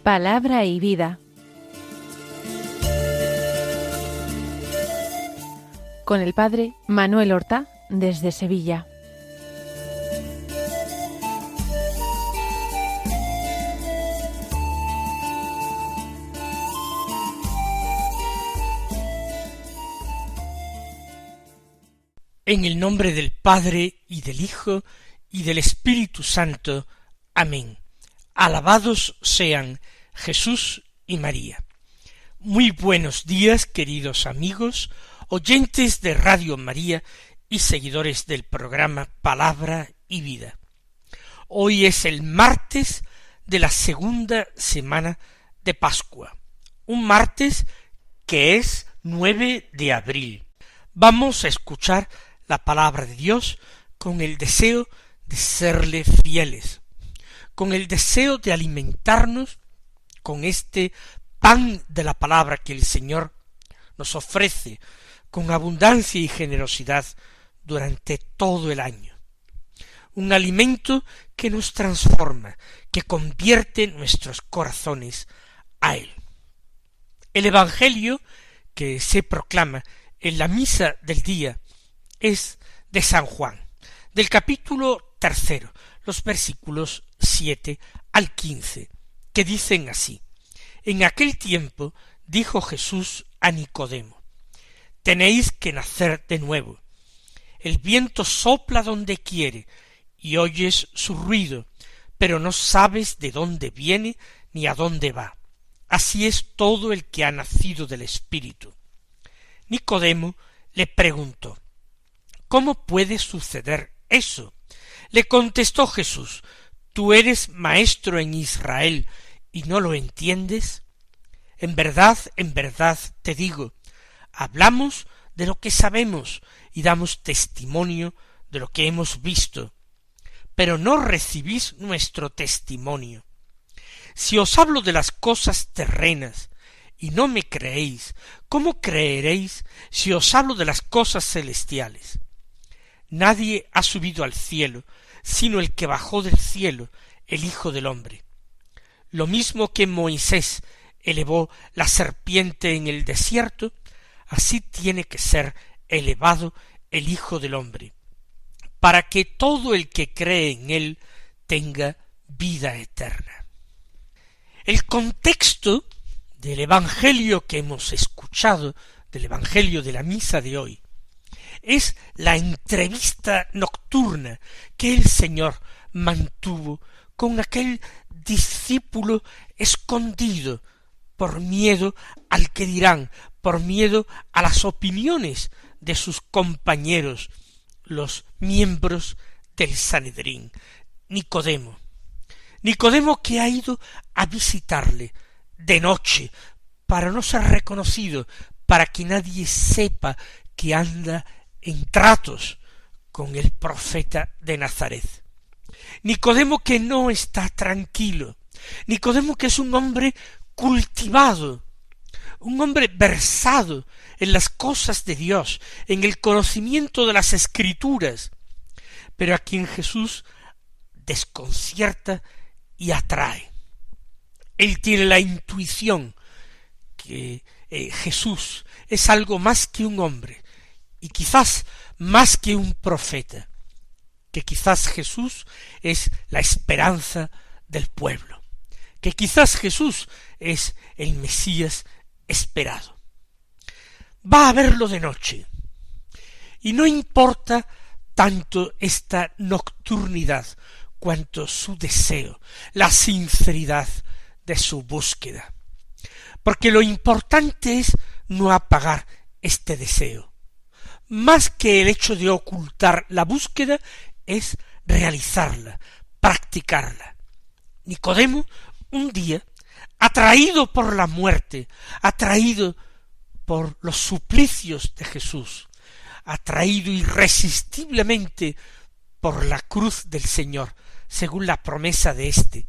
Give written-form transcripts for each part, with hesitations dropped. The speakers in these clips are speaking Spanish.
Palabra y vida. Con el padre Manuel Horta desde Sevilla. En el nombre del Padre, y del Hijo, y del Espíritu Santo. Amén. Alabados sean Jesús y María. Muy buenos días, queridos amigos, oyentes de Radio María y seguidores del programa Palabra y Vida. Hoy es el martes de la segunda semana de Pascua, un martes que es 9 de abril. Vamos a escuchar la palabra de Dios con el deseo de serle fieles, con el deseo de alimentarnos con este pan de la palabra que el Señor nos ofrece con abundancia y generosidad durante todo el año. Un alimento que nos transforma, que convierte nuestros corazones a Él. El Evangelio que se proclama en la misa del día es de San Juan, del capítulo 3, los versículos 7 al 15, que dicen así: En aquel tiempo dijo Jesús a Nicodemo: Tenéis que nacer de nuevo. El viento sopla donde quiere, y oyes su ruido, pero no sabes de dónde viene ni a dónde va. Así es todo el que ha nacido del Espíritu. Nicodemo le preguntó: ¿Cómo puede suceder eso? Le contestó Jesús: ¿Tú eres maestro en Israel y no lo entiendes? En verdad te digo, hablamos de lo que sabemos y damos testimonio de lo que hemos visto, pero no recibís nuestro testimonio. Si os hablo de las cosas terrenas y no me creéis, ¿cómo creeréis si os hablo de las cosas celestiales? Nadie ha subido al cielo, sino el que bajó del cielo, el Hijo del Hombre. Lo mismo que Moisés elevó la serpiente en el desierto, así tiene que ser elevado el Hijo del Hombre, para que todo el que cree en él tenga vida eterna. El contexto del Evangelio que hemos escuchado, del Evangelio de la misa de hoy, es la entrevista nocturna que el Señor mantuvo con aquel discípulo escondido por miedo al que dirán, por miedo a las opiniones de sus compañeros, los miembros del Sanedrín, Nicodemo. Nicodemo que ha ido a visitarle de noche para no ser reconocido, para que nadie sepa que anda en tratos con el profeta de Nazaret. Nicodemo que no está tranquilo, Nicodemo que es un hombre cultivado, un hombre versado en las cosas de Dios, en el conocimiento de las Escrituras, pero a quien Jesús desconcierta y atrae. Él tiene la intuición que Jesús es algo más que un hombre, y quizás más que un profeta, que quizás Jesús es la esperanza del pueblo, que quizás Jesús es el Mesías esperado. Va a verlo de noche, y no importa tanto esta nocturnidad cuanto su deseo, la sinceridad de su búsqueda, porque lo importante es no apagar este deseo. Más que el hecho de ocultar la búsqueda, es realizarla, practicarla. Nicodemo, un día, atraído por la muerte, atraído por los suplicios de Jesús, atraído irresistiblemente por la cruz del Señor, según la promesa de éste: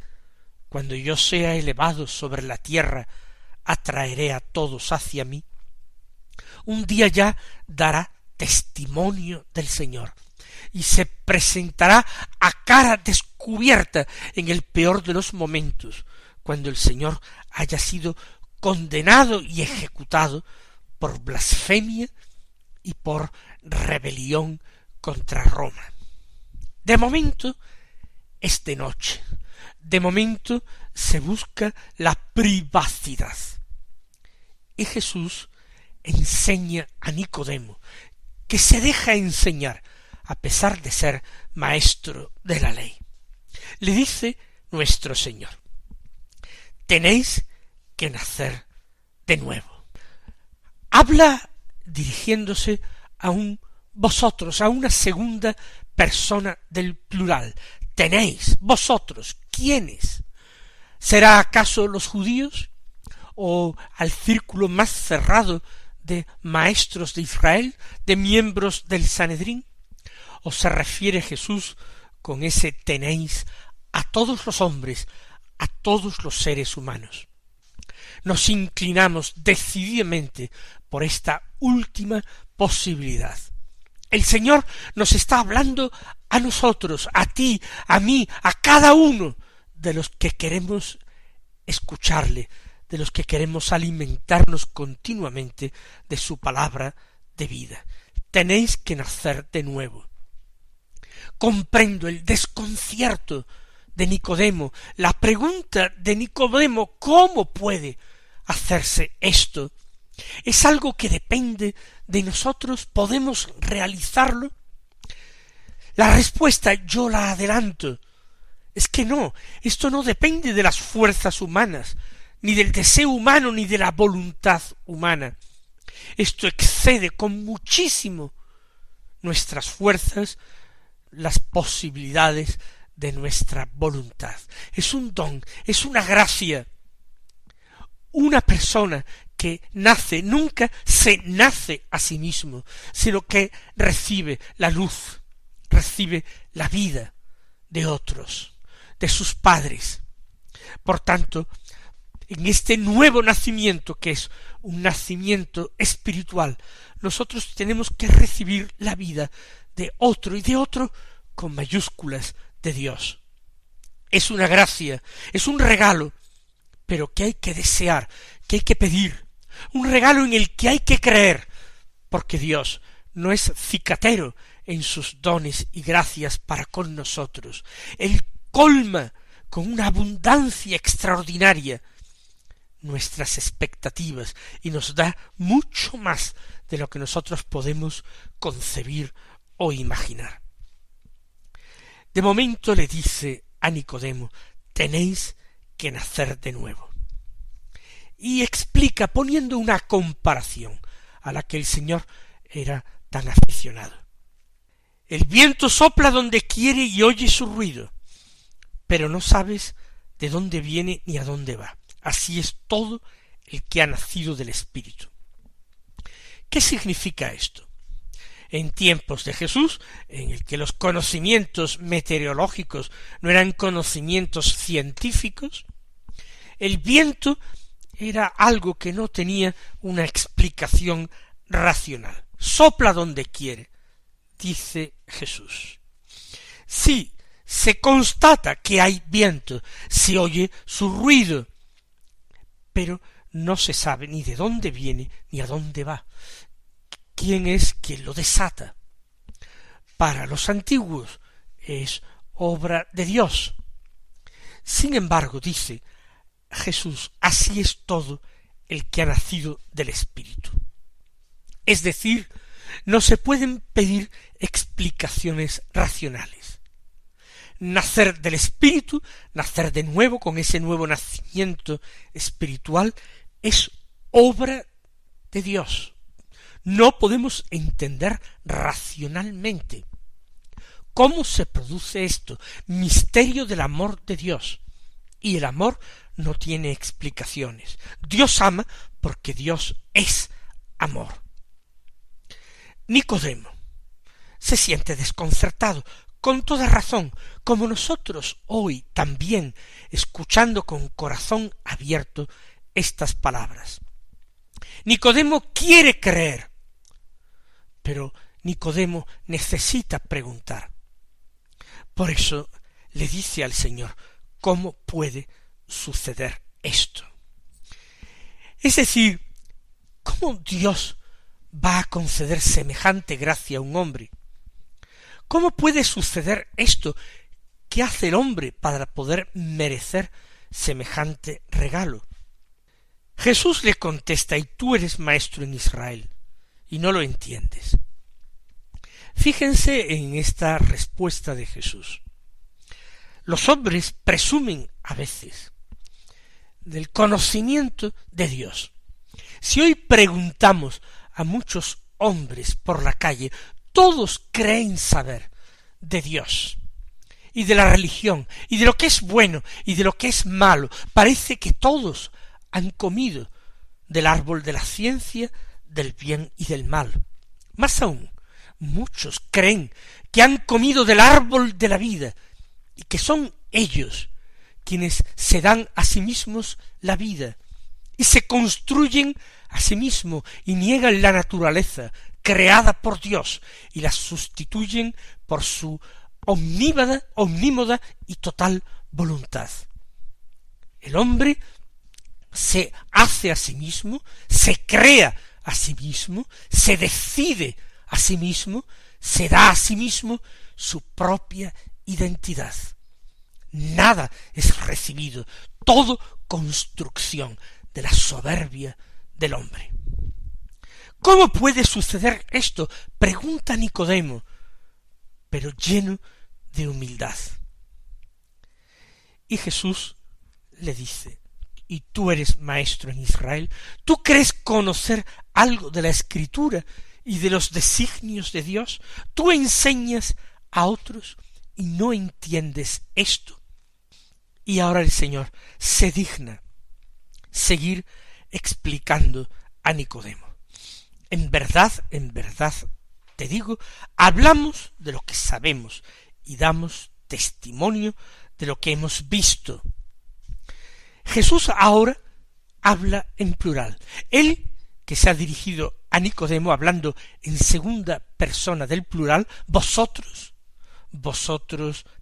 cuando yo sea elevado sobre la tierra, atraeré a todos hacia mí. Un día ya dará testimonio del Señor, y se presentará a cara descubierta en el peor de los momentos, cuando el Señor haya sido condenado y ejecutado por blasfemia y por rebelión contra Roma. De momento es de noche, de momento se busca la privacidad. Y Jesús enseña a Nicodemo, que se deja enseñar a pesar de ser maestro de la ley. Le dice nuestro Señor: tenéis que nacer de nuevo. Habla dirigiéndose a un vosotros, a una segunda persona del plural. Tenéis, vosotros, ¿quiénes? ¿Será acaso los judíos? ¿O al círculo más cerrado de maestros de Israel, de miembros del Sanedrín? ¿O se refiere Jesús con ese tenéis a todos los hombres, a todos los seres humanos? Nos inclinamos decididamente por esta última posibilidad. El Señor nos está hablando a nosotros, a ti, a mí, a cada uno de los que queremos escucharle, de los que queremos alimentarnos continuamente de su palabra de vida. Tenéis que nacer de nuevo. Comprendo el desconcierto de Nicodemo, la pregunta de Nicodemo: ¿cómo puede hacerse esto? ¿Es algo que depende de nosotros? ¿Podemos realizarlo? La respuesta yo la adelanto. Es que no, esto no depende de las fuerzas humanas, ni del deseo humano, ni de la voluntad humana. Esto excede con muchísimo nuestras fuerzas, las posibilidades de nuestra voluntad. Es un don, es una gracia. Una persona que nace nunca se nace a sí mismo, sino que recibe la luz, recibe la vida de otros, de sus padres. Por tanto, en este nuevo nacimiento, que es un nacimiento espiritual, nosotros tenemos que recibir la vida de otro, y de otro con mayúsculas, de Dios. Es una gracia, es un regalo, pero que hay que desear, que hay que pedir, un regalo en el que hay que creer, porque Dios no es cicatero en sus dones y gracias para con nosotros. Él colma con una abundancia extraordinaria nuestras expectativas y nos da mucho más de lo que nosotros podemos concebir o imaginar. De momento le dice a Nicodemo: tenéis que nacer de nuevo. Y explica poniendo una comparación a la que el Señor era tan aficionado. El viento sopla donde quiere y oye su ruido, pero no sabes de dónde viene ni a dónde va. Así es todo el que ha nacido del Espíritu. ¿Qué significa esto? En tiempos de Jesús, en el que los conocimientos meteorológicos no eran conocimientos científicos, el viento era algo que no tenía una explicación racional. Sopla donde quiere, dice Jesús. Sí, se constata que hay viento, se oye su ruido, pero no se sabe ni de dónde viene ni a dónde va. ¿Quién es quien lo desata? Para los antiguos es obra de Dios. Sin embargo, dice Jesús, así es todo el que ha nacido del Espíritu. Es decir, no se pueden pedir explicaciones racionales. Nacer del Espíritu, nacer de nuevo con ese nuevo nacimiento espiritual, es obra de Dios. No podemos entender racionalmente cómo se produce esto, misterio del amor de Dios. Y el amor no tiene explicaciones. Dios ama porque Dios es amor. Nicodemo se siente desconcertado, con toda razón, como nosotros hoy también, escuchando con corazón abierto estas palabras. Nicodemo quiere creer, pero Nicodemo necesita preguntar. Por eso le dice al Señor: ¿cómo puede suceder esto? Es decir, ¿cómo Dios va a conceder semejante gracia a un hombre? ¿Cómo puede suceder esto? ¿Qué hace el hombre para poder merecer semejante regalo? Jesús le contesta: y tú eres maestro en Israel, y no lo entiendes. Fíjense en esta respuesta de Jesús. Los hombres presumen a veces del conocimiento de Dios. Si hoy preguntamos a muchos hombres por la calle, todos creen saber de Dios y de la religión y de lo que es bueno y de lo que es malo. Parece que todos han comido del árbol de la ciencia, del bien y del mal. Más aún, muchos creen que han comido del árbol de la vida y que son ellos quienes se dan a sí mismos la vida y se construyen a sí mismos y niegan la naturaleza creada por Dios y la sustituyen por su omnímoda y total voluntad. El hombre se hace a sí mismo, se crea a sí mismo, se decide a sí mismo, se da a sí mismo su propia identidad. Nada es recibido, todo construcción de la soberbia del hombre. ¿Cómo puede suceder esto?, pregunta Nicodemo, pero lleno de humildad. Y Jesús le dice: y tú eres maestro en Israel, ¿tú crees conocer algo de la Escritura y de los designios de Dios? ¿Tú enseñas a otros y no entiendes esto? Y ahora el Señor se digna seguir explicando a Nicodemo. En verdad te digo, hablamos de lo que sabemos y damos testimonio de lo que hemos visto. Jesús ahora habla en plural. Él, que se ha dirigido a Nicodemo hablando en segunda persona del plural, vosotros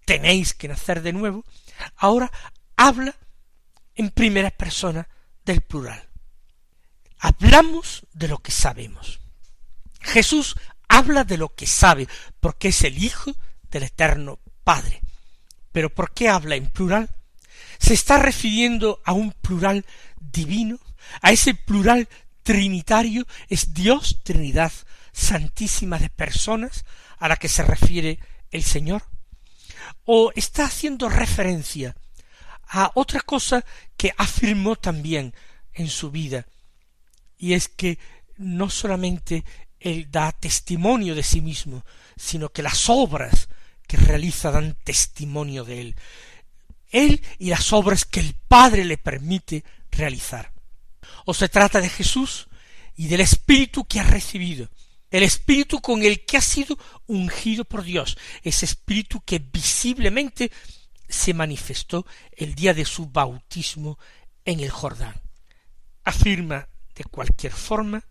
tenéis que nacer de nuevo, ahora habla en primera persona del plural. Hablamos de lo que sabemos. Jesús habla de lo que sabe, porque es el Hijo del Eterno Padre. ¿Pero por qué habla en plural? Se está refiriendo a un plural divino, a ese plural trinitario, es Dios, Trinidad Santísima de personas, a la que se refiere el Señor, o está haciendo referencia a otra cosa que afirmó también en su vida, y es que no solamente él da testimonio de sí mismo, sino que las obras que realiza dan testimonio de él. Él y las obras que el Padre le permite realizar. O se trata de Jesús y del Espíritu que ha recibido, el Espíritu con el que ha sido ungido por Dios, ese Espíritu que visiblemente se manifestó el día de su bautismo en el Jordán. Afirma de cualquier forma: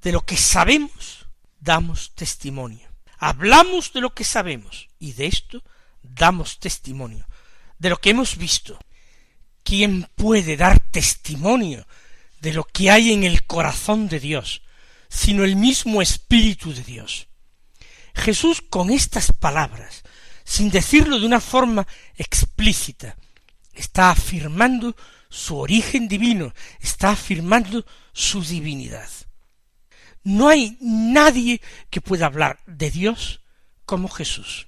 de lo que sabemos damos testimonio. Hablamos de lo que sabemos y de esto damos testimonio, de lo que hemos visto. ¿Quién puede dar testimonio de lo que hay en el corazón de Dios, sino el mismo Espíritu de Dios? Jesús, con estas palabras, sin decirlo de una forma explícita, está afirmando su origen divino, está afirmando su divinidad. No hay nadie que pueda hablar de Dios como Jesús,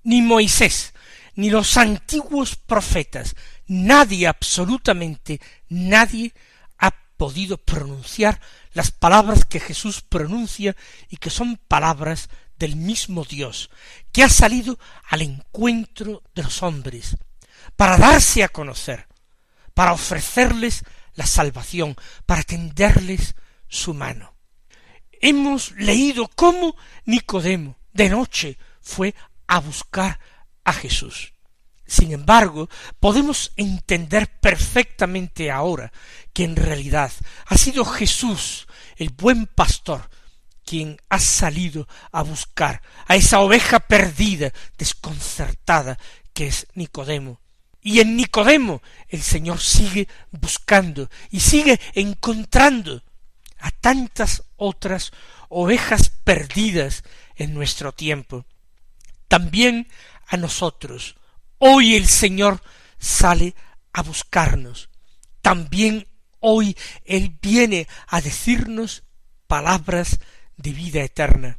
ni Moisés, ni los antiguos profetas. Nadie, absolutamente nadie, ha podido pronunciar las palabras que Jesús pronuncia y que son palabras del mismo Dios, que ha salido al encuentro de los hombres para darse a conocer, para ofrecerles la salvación, para tenderles su mano. Hemos leído cómo Nicodemo de noche fue a buscar a Jesús. Sin embargo, podemos entender perfectamente ahora que en realidad ha sido Jesús, el buen pastor, quien ha salido a buscar a esa oveja perdida, desconcertada, que es Nicodemo, Y en Nicodemo el Señor sigue buscando y sigue encontrando a tantas otras ovejas perdidas en nuestro tiempo. También a nosotros. Hoy el Señor sale a buscarnos. También hoy Él viene a decirnos palabras de vida eterna.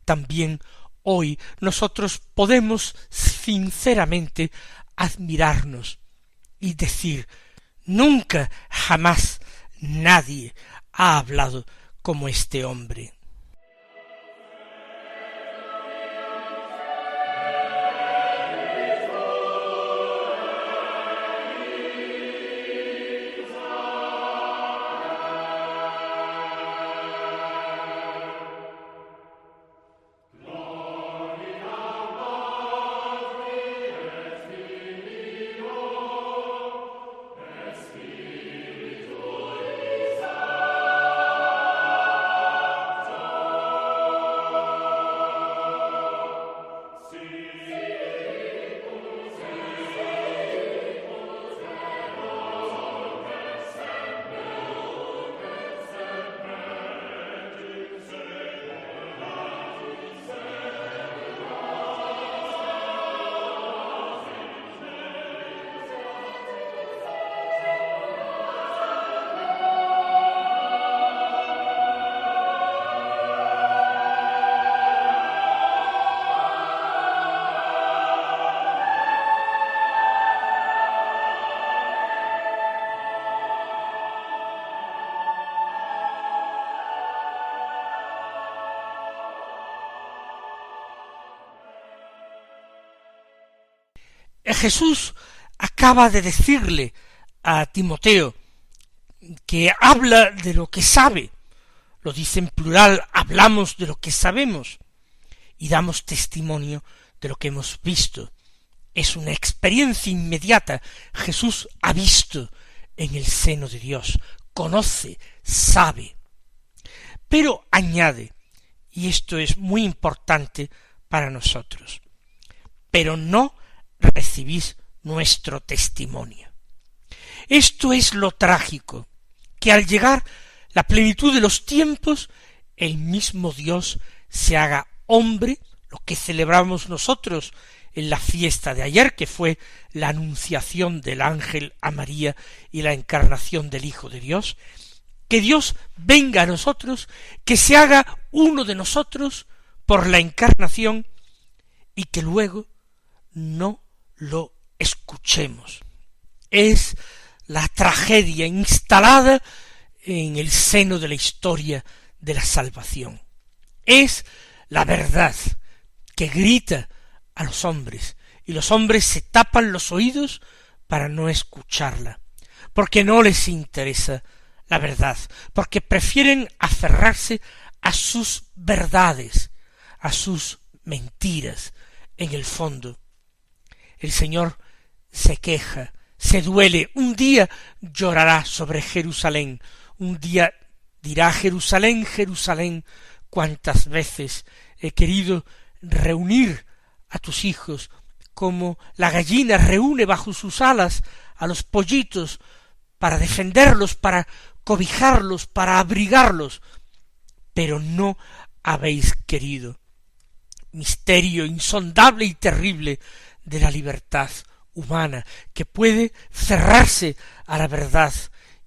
También hoy nosotros podemos sinceramente admirarnos y decir: nunca, jamás nadie ha hablado como este hombre. Jesús acaba de decirle a Timoteo que habla de lo que sabe. Lo dice en plural: hablamos de lo que sabemos y damos testimonio de lo que hemos visto. Es una experiencia inmediata. Jesús ha visto en el seno de Dios, conoce, sabe. Pero añade, y esto es muy importante para nosotros: pero no recibís nuestro testimonio. Esto es lo trágico, que al llegar la plenitud de los tiempos, el mismo Dios se haga hombre, lo que celebramos nosotros en la fiesta de ayer, que fue la anunciación del ángel a María y la encarnación del Hijo de Dios, que Dios venga a nosotros, que se haga uno de nosotros por la encarnación y que luego no lo escuchemos. Es la tragedia instalada en el seno de la historia de la salvación. Es la verdad que grita a los hombres, y los hombres se tapan los oídos para no escucharla, porque no les interesa la verdad, porque prefieren aferrarse a sus verdades, a sus mentiras. En el fondo, el Señor se queja, se duele, un día llorará sobre Jerusalén, un día dirá: Jerusalén, Jerusalén, cuántas veces he querido reunir a tus hijos, como la gallina reúne bajo sus alas a los pollitos para defenderlos, para cobijarlos, para abrigarlos, pero no habéis querido. Misterio insondable y terrible de la libertad humana, que puede cerrarse a la verdad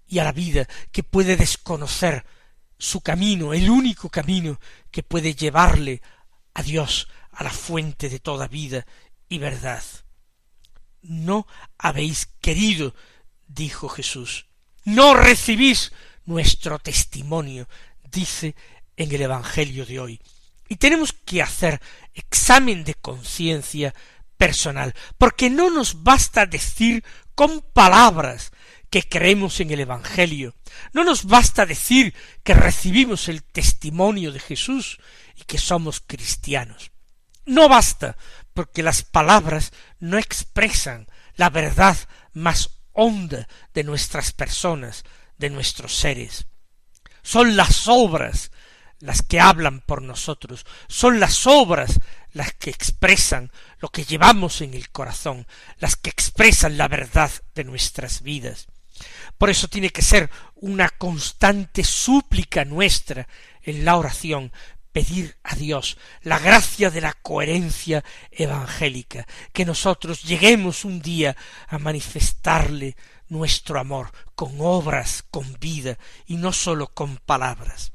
y a la vida, que puede desconocer su camino, el único camino que puede llevarle a Dios, a la fuente de toda vida y verdad. No habéis querido, dijo Jesús, no recibís nuestro testimonio, dice en el Evangelio de hoy. Y tenemos que hacer examen de conciencia personal, porque no nos basta decir con palabras que creemos en el Evangelio, no nos basta decir que recibimos el testimonio de Jesús y que somos cristianos. No basta, porque las palabras no expresan la verdad más honda de nuestras personas, de nuestros seres. Son las obras las que hablan por nosotros, son las obras las que expresan lo que llevamos en el corazón, las que expresan la verdad de nuestras vidas. Por eso tiene que ser una constante súplica nuestra en la oración, pedir a Dios la gracia de la coherencia evangélica, que nosotros lleguemos un día a manifestarle nuestro amor con obras, con vida, y no sólo con palabras.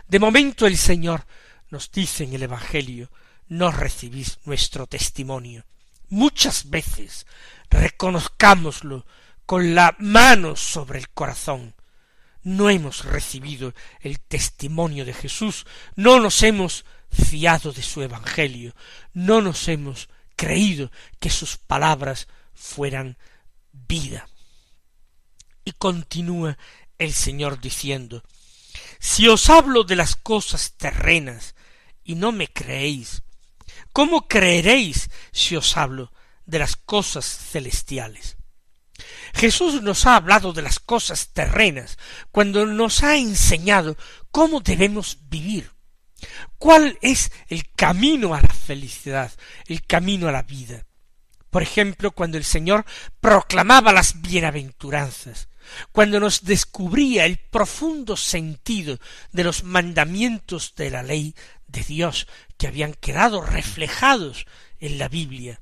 De momento el Señor nos dice en el Evangelio: no recibís nuestro testimonio. Muchas veces reconozcámoslo con la mano sobre el corazón. No hemos recibido el testimonio de Jesús, no nos hemos fiado de su Evangelio, no nos hemos creído que sus palabras fueran vida. Y continúa el Señor diciendo: si os hablo de las cosas terrenas y no me creéis, ¿cómo creeréis si os hablo de las cosas celestiales? Jesús nos ha hablado de las cosas terrenas cuando nos ha enseñado cómo debemos vivir, cuál es el camino a la felicidad, el camino a la vida. Por ejemplo, cuando el Señor proclamaba las bienaventuranzas, cuando nos descubría el profundo sentido de los mandamientos de la ley de Dios que habían quedado reflejados en la Biblia.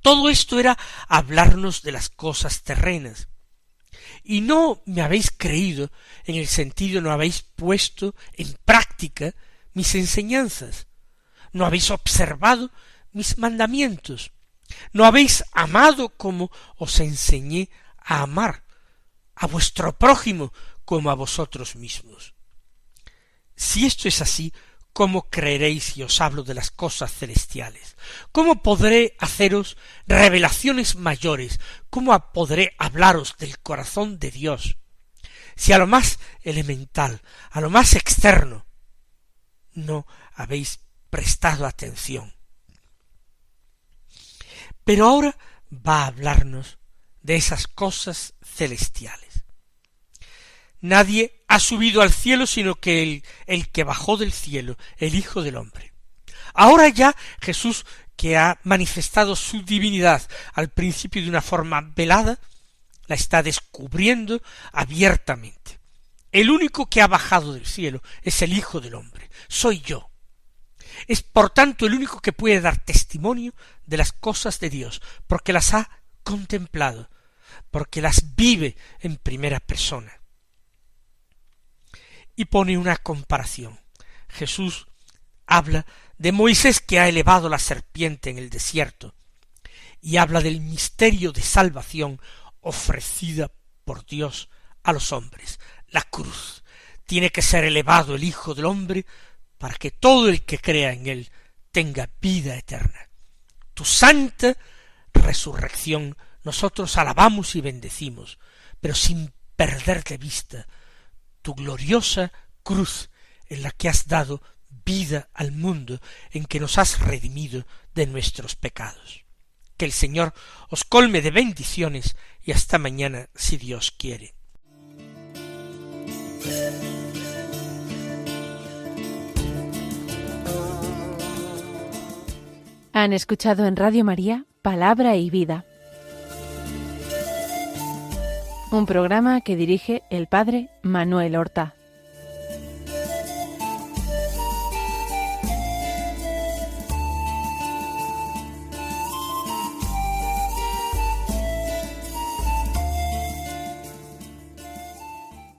Todo esto era hablarnos de las cosas terrenas. Y no me habéis creído en el sentido, no habéis puesto en práctica mis enseñanzas, no habéis observado mis mandamientos, no habéis amado como os enseñé a amar, a vuestro prójimo como a vosotros mismos. Si esto es así, ¿cómo creeréis si os hablo de las cosas celestiales? ¿Cómo podré haceros revelaciones mayores? ¿Cómo podré hablaros del corazón de Dios? Si a lo más elemental, a lo más externo, no habéis prestado atención. Pero ahora va a hablarnos de esas cosas celestiales. Nadie ha subido al cielo sino que el que bajó del cielo, el Hijo del Hombre. Ahora ya Jesús, que ha manifestado su divinidad al principio de una forma velada, la está descubriendo abiertamente. El único que ha bajado del cielo es el Hijo del Hombre, soy yo. Es por tanto el único que puede dar testimonio de las cosas de Dios, porque las ha contemplado, porque las vive en primera persona. Y pone una comparación. Jesús habla de Moisés, que ha elevado la serpiente en el desierto, y habla del misterio de salvación ofrecida por Dios a los hombres, la cruz. Tiene que ser elevado el Hijo del Hombre para que todo el que crea en él tenga vida eterna. Tu santa resurrección nosotros alabamos y bendecimos, pero sin perder de vista tu gloriosa cruz en la que has dado vida al mundo, en que nos has redimido de nuestros pecados. Que el Señor os colme de bendiciones y hasta mañana, si Dios quiere. Han escuchado en Radio María Palabra y Vida, un programa que dirige el Padre Manuel Horta.